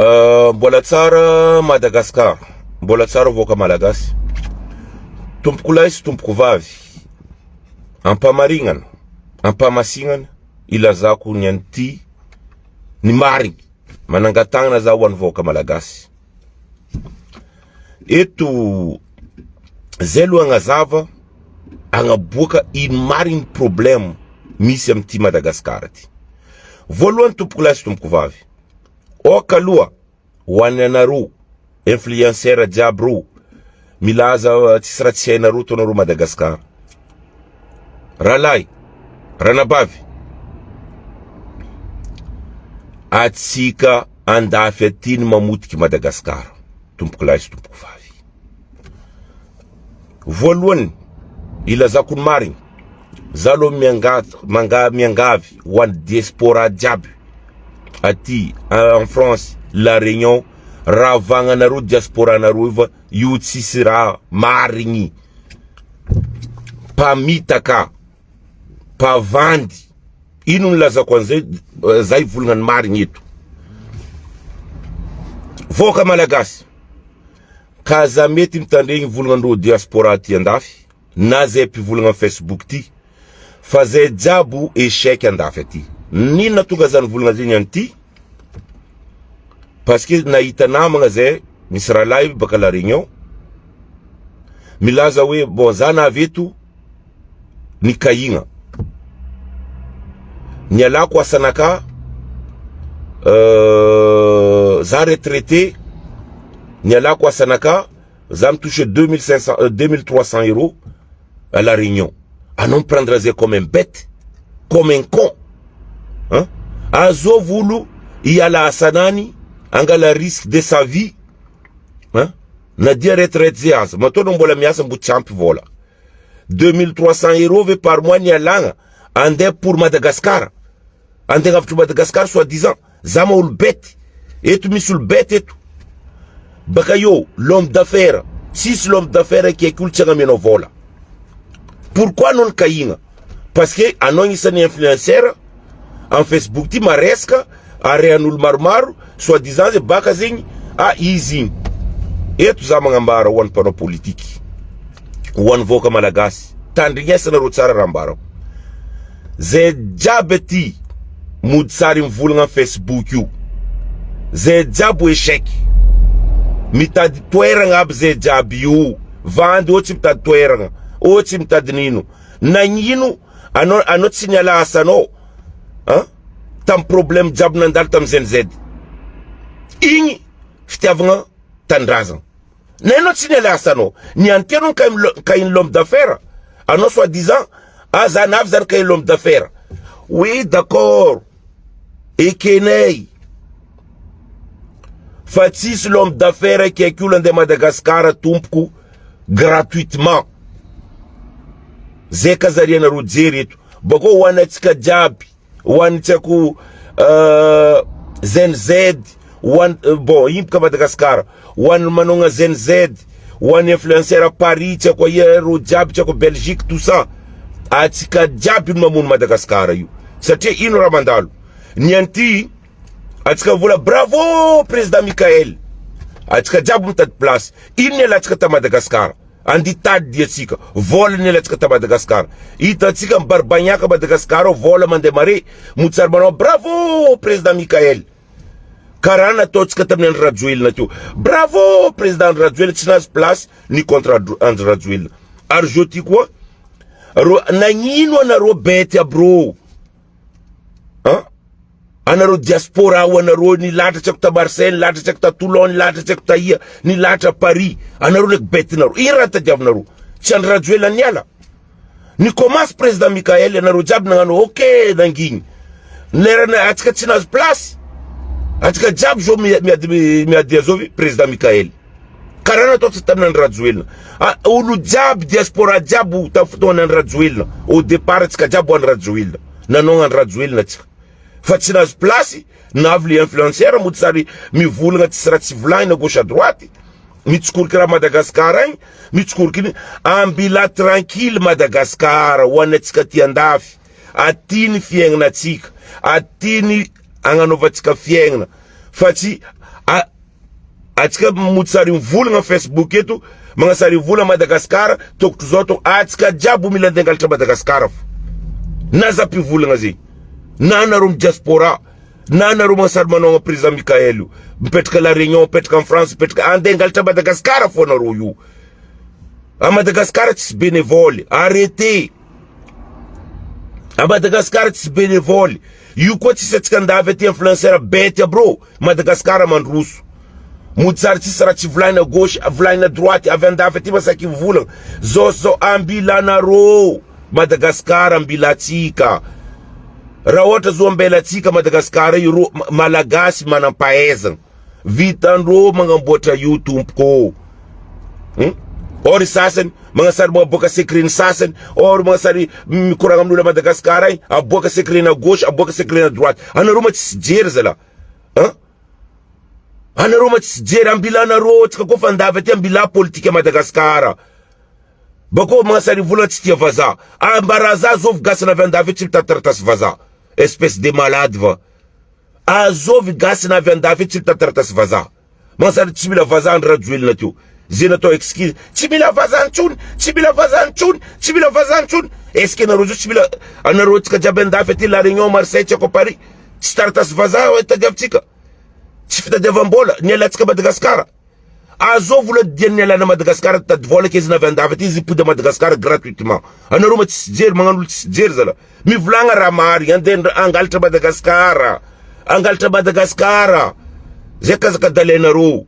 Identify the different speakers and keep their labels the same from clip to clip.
Speaker 1: Mbola tsara Madagascar, mbola tsara voaka malagasy. Tompoko lahy sy tompoko vavy, ampamarignana, ampamasignana, ilazako ny anty, ny marigny, manangatangana za ho an'ny voaka malagasy. Eto, zay aloha agnazava, agnaboaka ino marigny problème misy amin'ity Madagascar ty. Voalohany tompoko lahy sy tompoko vavy. Oka aloha, ho an'ny anareo, influenceur jiaby ro, milaza tsisy raha tsy hainareo tonareo Madagascar. Ralahy, ranabavy, atsika andafy aty ny mamotiky Madagascar, tompoko lahy sy tompoko vavy. Voalohany, ilazako ny marigny, za aloha miangavy ho an'ny diaspora jiaby aty en France, La Réunion, raha vagnanareo diaspora nareo iva, io tsisy raha marigny, pamitaka, pavandy, ino nilazako an'izay, zay volagna ny marigny eto. Voaka malagasy, ka za mety mitandregny volagnandreo diaspora ty andafy, na zay mpivolagna Facebook ty, fa zay jiaby échec andafy aty. Nina tonga zany volagna zay anty, parce que nahita namagna zay, misy ralahy baka La Réunion, milaza hoe, bon, za naveto, ny kahigna. Ny alako asanaka, za retraité, ny alako asanaka, za me touche 2300 euros à La Réunion. Ah non, prendre ça comme un bête, comme un con. Hein? Azo voulu, il y a la asanani, angala risque de sa vie. Hein? Na dia retraite ziaz. Matono mbola miasa mbu champ vola. 2300 euros par mois ni alanga. Ande pour Madagascar. Ande ngaftu Madagascar soi-disant. Zama ul bête. Etu misul bête etu. Bakayo, l'homme d'affaires. Si l'homme d'affaires qui est kultchanga meno vola. Pourquoi non kainga? Parce que anon isani influenceur en Facebook ti mareska areanul marmaru soi-disant baka zengi a easy. Eto za mangambara wan pano politiki. Wan voka malagasy. Tandrignesa na rotsara rambara. Ze jabeti mudsari mvulanga Facebook yu. Ze jabu échec. Mitadi toeranga ab ze jabi yu. Vandi oti mitadi toeranga. Oti mitadi nino. Na nyinu anot signala asano. Hein? Tam problème jab nandal tam zenzed. Ingi fitiavanga tandrazan. N'enot signala asano. Ni antenon kain l'homme d'affaires. Ano soi-disant, azanav zan kain l'homme d'affaires. Oui, d'accord. Et kenei. Fatis l'homme d'affaires qui est coulé de Madagascar tumpku gratuitement. Zeka zariana rudzeritu. Boko wanatika jabi. Wanitsaku ZNZ. Bon, impka Madagascar. Wan manonga ZNZ. Wan influencer à Paris. Tsako yero jabi. Tsako Belgique. Tout ça. Atika jabi mamun Madagascar. C'était ino ramandalo. Nianti. Atika vola bravo président Michael. Atika jabi mtad place. Ine la atika ta Madagascar. Andi tad diatsika. Vola ne la atika ta Madagascar. Ita atika mbarbanyaka Madagascar. Vola mandemare. Mutsarbano bravo président Michael. Karana totsika tamnen Radjoil na tu. Bravo président Radjoil. Tsinas place ni contre André Radjoil. Arjoti quoi? Nanyino na ro bete bro. Hein? Anaro diaspora wanaro ni lata chakta Marseille, lata chakta Toulon, lata chakta Ia, ni lata Paris. Anaro lek bete naro. Irata jab naro. Chan Radjoil anyala. Ni commence président Michael naro jab nangano ok danging. Nera na atika tsinas place. Atika jab jo mi adiazovi président Michael. Karana to tamnan Radjoil. Ulu jab diaspora jabu tafuto nan Radjoil. Au départ atika jabu an Radjoil. Nanon an Radjoil na tika. Fatsinas place, navli influenceur, mutsari mi vulanga tsirati vlaina gauche à droite. Mitsukurkira Madagascar, mitsukurkini ambila tranquille Madagascar, wanatsika tiandafi. Atini fiengna tsika, atini anganovatsika fiengna. Fati atika mutsari mvula na Facebook yetu mga sari vula Madagascar tok tuzoto atika jabu milandengal ta Madagascar naza pi vula ngazi nana rum diaspora nana rum sarmano president Mikaelu petka la Réunion petka en France petka andengal ta Madagascar fo na royu a Madagascar c'est bénévole arrêtez a Madagascar c'est bénévole you ko ti set skandave ti influencer bête bro Madagascar man russo mutsar ti sara ti vlai na gauche vlai na droite avendave ti basa ki vulan zo ambila na ro Madagascar ambilatika rawota zo ambelatika Madagascar yuro Malagasy manampaezan vitandro mangambota YouTube ko or sasen mga sar mga boka sekrin sasen or mga sari kurang amnula Madagascar ay a boka sekrin na gauche a boka sekrin na droite ana ruma jerzela ana ruma jera ambila na ro tika ko fandave ti ambila politique ya Madagascar bako mga sari vula ti vaza ambaraza zov gas na vendave ti tatartas vaza espèce de malade va azov gas na vendave ti tatartas vaza mga sari ti bila vaza andra duel na tu zina to excuse tibila vazanchun est-ce que na rojo tibila ana ro tika jabenda feti la Réunion Marseille ko Paris startas vaza ta javtika tifta devambola nyela tika Madagascar azo vula dienela na Madagascar ta vola que zina venda feti zipu de Madagascar gratuitement ana ro matjer manganu tjer zala mi vlanga ramari ande angalta Madagascar zeka dalena ro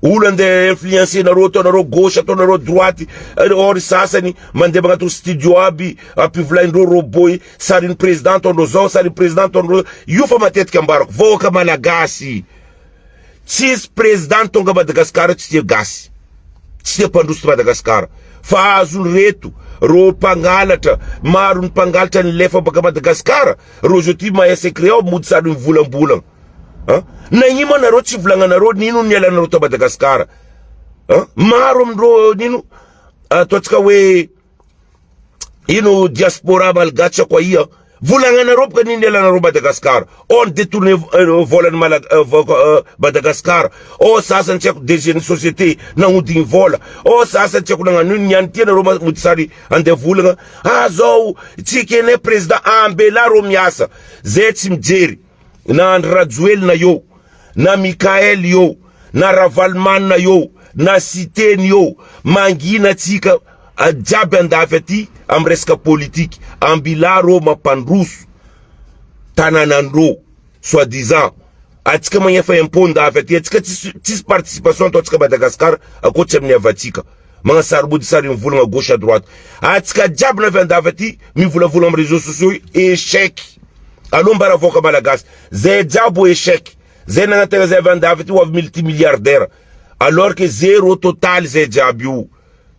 Speaker 1: ulande influencer na ro gauche to na ro droite or sasani mande bangatu studio abi api vlain ro roboi sarin president on zo sarin president on you fa matet kambarok voka Malagasy tis president on Madagascar tis gas tis pandus Madagascar faz reto ro pangalata marun pangalta lefa baka Madagascar ro joti ma ese creo mudsadun vulambulang na nyima na ro chivlanga na ro ninu nyela na ro to Madagascar marom ro ninu totka we diaspora malgacha kwa iya vulanga na ro ninu nyela na ro Madagascar on détourne volan Madagascar o sasa ncheko dejeni société na udin vola o sasa ncheko na nyantie na ro mutsari ande vulanga azo tikene president ambela ro miasa zetim jeri na Andradzuel na yo na Mikael yo na Ravalman na yo na Siten yo mangina tika a jabenda afeti amreska politique ambilaro mapanrus tananandro soi-disant atika manya fa imponda afeti atika tis participation to tika Madagascar a kochemni avatika mga sarbu di sari mvula nga gauche à droite atika jabna venda afeti mi vula réseaux sociaux échec alombara voka Malagasy ze jabo échec ze na tele ze venda afeti wa multimilliardaire alors que zéro total ze jabu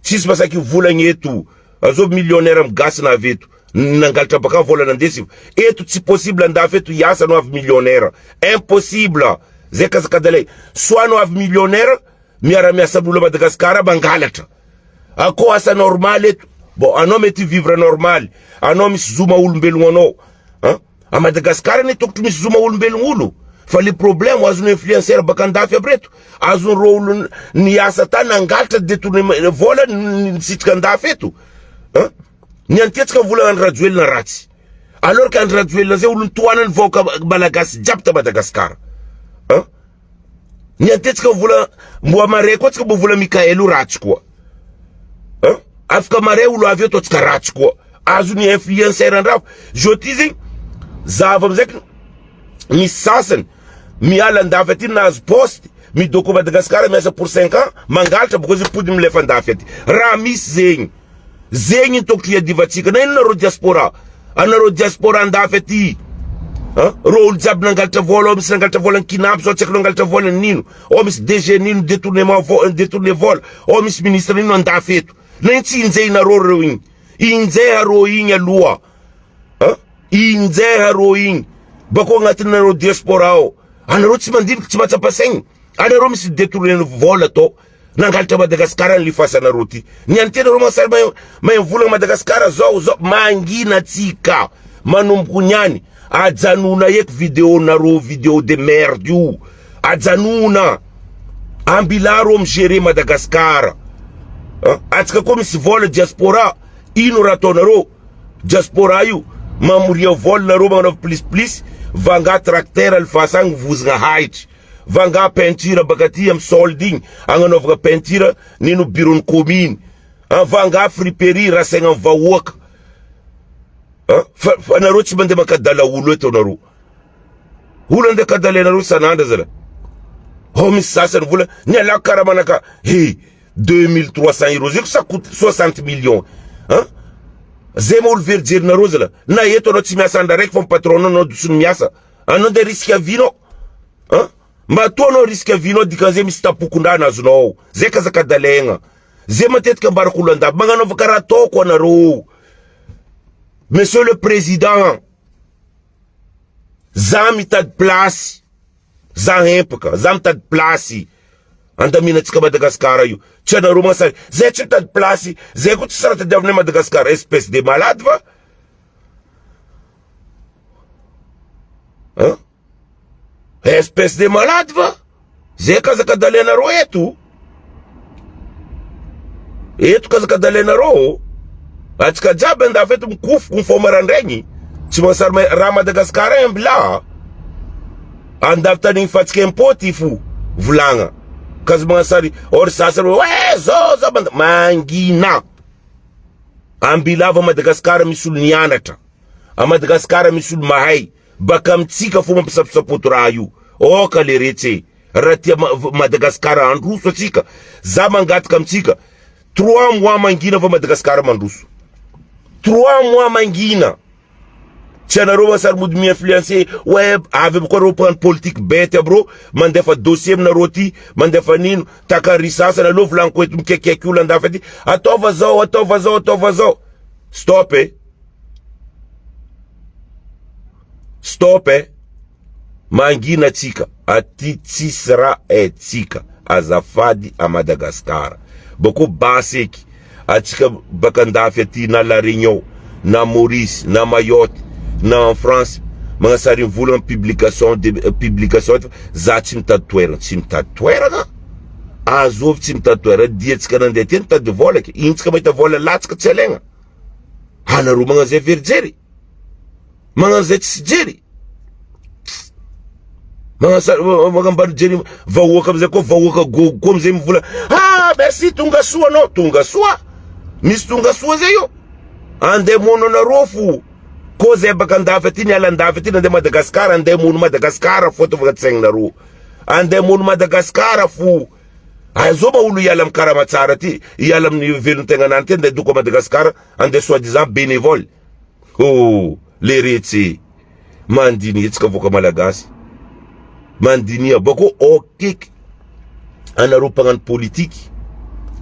Speaker 1: tis basa ki vula nyetu azo millionnaire mgas na vetu nangalta baka vola na ndesi etu si possible nda afetu yasa no av millionnaire impossible ze kaskadale soit no av millionnaire miara mi asabula Madagascar bangalata ako asa normal etu bon un homme est vivre normal un homme zuma ulmbelu ngono a Madagascar ne tok tumi zuma ulmbelu ngulu fali problem wazun influencer bakanda febreto azun role ni asata nangalta détourner vola sitkanda fetu ni antetka vula Andradzuel na rati alors que Andradzuel na ze ulun tuanan voka Malagasy japta Madagascar ni antetka vula mwa mare ko tka vula Mikaelu rati kwa afka mare ulo avio to tka rati kwa azun influencer andraf jotizi zavam zek mi sasen mi ala ndafeti nas post mi doko Madagascar mesa pour 5 ans mangalta because pudim lefa ndafeti ramis zengi toktu ya divatika na ina ro diaspora ana ro diaspora ndafeti role jab nangalta vola omis nangalta vola kinap so cheklo nangalta vola ninu omis DG ninu détourner vol omis ministre ninu ndafetu na inze ina ro roing inze roing ya lua inze heroin bako ngatina ro diaspora o ana ro tsimandin tsimata paseng ana ro mis détourner vola to nangalta Madagascar li fasa na roti ni antena ro masar ma vula Madagascar zo mangina tika manum kunyani ajanona ek vidéo naro vidéo de merde io ajanona ambilaro am gérer Madagascar atsika koa misy vola diaspora ino raha ataonareo diaspora io mamoria vola nareo magnanaova plus vanga tracteur alfasa agny vozagna haitry vanga peinture baka ty am solde igny agnanovagna peinture nino bureau commune vanga friperie rasaigna am vahoaka fa nareo tsy mandeha makadala olo eto nareo olo andeha kadala nareo sanandra zala misy sasany vola ny alako karaha manaka 2300 euros zay ko ça coûte 60 millions zay ma olo verijerinareo zala na eto anao tsy miasa andra raiky fa patron anao dosony miasa anao nde risque à vie nao mba atoanao risque à vie nao dikan'izay misy tapokondraha nazonao zay kazakadalegna zay matetika ambarako olo andavy magnanaova karaha ataoko anareo monsieur le président za mitady plasy za empaka za mitady plasy andaminatsika Madagascar io tsy anareo magnasary zay tsy mitady plasy zay ko tsy sara tadiavinay Madagascar espèce de malade va espèce de malade va zay kazakadalenareo eto kazakadalenareo atsika jiaby andafy eto mikofoko mifomarandraigny tsy magnasary raha Madagascar ambila andavy tany fatsika impôty fo volagna kazy magnasary or sasary zao mangina ambilava Madagascar misy olo nianatra a Madagascar misy olo mahay baka amitsika fo mampisapisapoto raha io oka le retse raha tia Madagascar androso atsika za mangataka amitsika 3 mois mangina fa Madagascar mandroso 3 mois mangina tsy anareo masary mody mi-influencer avy koa reo mpano politique bety aby reo mandefa dossier aminareo ty mandefa nino taka risasana alo volaniko eto mikekieky olo andafy aty ataova zao stop mangina atsika aty tsisy raha tsika azafady a Madagascar bako basy eky atsika baka andafy aty na La Réunion na Maurice na Mayotte na en France magnasary volagna publication za tsy mitady toerana azovy tsy mitady toerana diatsika nandeha ty mitady vola ke intsika mahita vola latsika tsy alegna anareo magnan'izay verijery magnan'izay tsy jery magnambany jery vahoaka amizay koa vahoaka gogo koa amizay mivola merci tonga soa anao tonga soa misy tonga soa zay io andeha mono anareo fo ko zay baka andafy aty niala andafy aty nandeha Madagascar andeha mono Madagascar fo ataovaka tsaigninareo andeha mono Madagascar fo zao ma olo iala amkaraha matsara ty iala amin'ny velon-tegnanany ty andeha doko a Madagascar andeha soi-disant bénévole le retsy mandini etsika voka malagasy mandinia bako okiky anareo mpagnano politique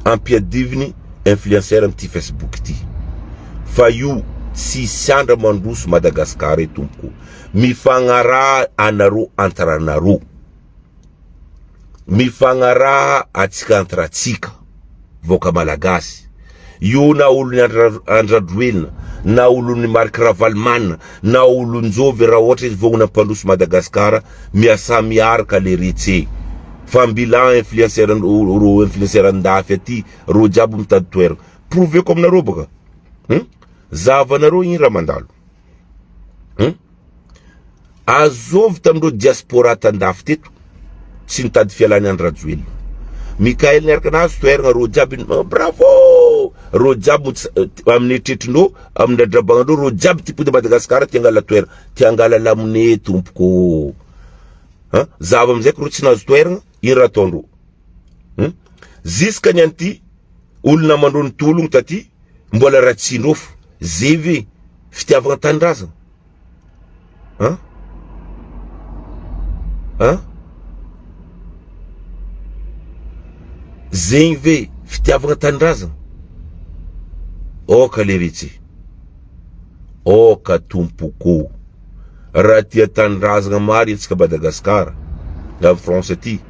Speaker 1: ampiadiviny influenceur amty Facebook ty fa io si sandra mandroso Madagascar e tompoko mifagnaraha anareo antranareo mifagnaraha atsika antratsika voka malagasy io na olo ny Andradroelina na olo ny Marc Ravalman na olo njovy raha ohatra izy vognona mpandroso Madagascar miasa miaraka le retse fa mbila influenceur andafy aty ro jiaby mitady toerana proveko aminareo boka zavanareo iny raha mandalo azovy tamindreo diaspora tandafy teto tsy nitady fialany Andradroelina Mikael niaraka nazy toerana ro jiaby bravo ro jiaby amin'ny tretrindreo amin'ny adrabagnandreo ro jiaby tipody Madagascar tiangala toerana tiangala lamone tompoko zava amizay ro tsy nazo toerana iny raha ataondreo ziska ny anty olona mandro ny tologno taty mbola ratsindreo fo zevy fitiavagna tanindrazana zegny ve fitiavagna tanindrazana oka le retsy oka tompoko raha tia tanindrazana mary etsika Madagascar la France ty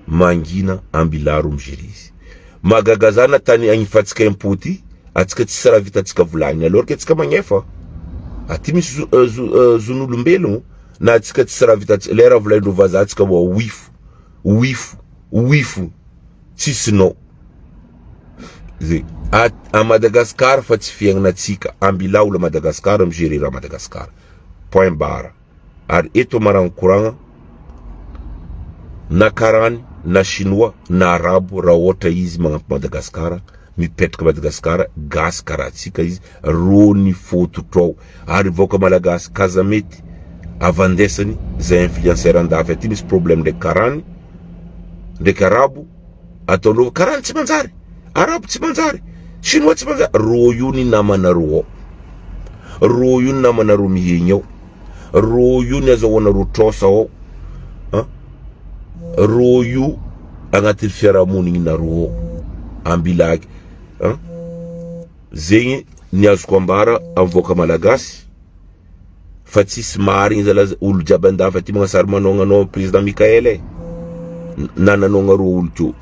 Speaker 1: mangina ambilaro mijery izy magagazana tany agnifatsika impôty atsika tsisy raha vita atsika volagny alors que atsika magnefa Aty misy zon'olombelogno na atsika tsy raha vita lera volaindreo vazaha atsika wa wifo tsisynao zay à Madagascar fa tsy fiaignatsika ambila olo Madagascar migerer Madagascar point barre. Ary eto maragny koragna na karany na chinois na arabo raha ohatra izy magnampy Madagascar mipetraka Madagascar gasy karaha atsika izy rony fototrao ary voka malagasy kazamety avandesany zay influenceur andafy aty misy problème ndraiky karany ndraiky arabo ataondreo karany tsy manjary arabo tsy manjary chinois tsy manjary ro io ny namana ro io ny namana ro mihegny ao ro io ny azahoana ro trosa ao ro io agnatin'ny fiarahamonigny na ro ambilaky zegny ny azoko ambara avoka malagasy fa tsisy marigny zalaza olo jiaby andafy aty magnasary manonganao président Mikael nananonga ro olo teo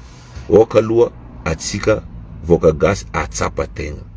Speaker 1: oka aloha atsika voka gasy atsapa tegna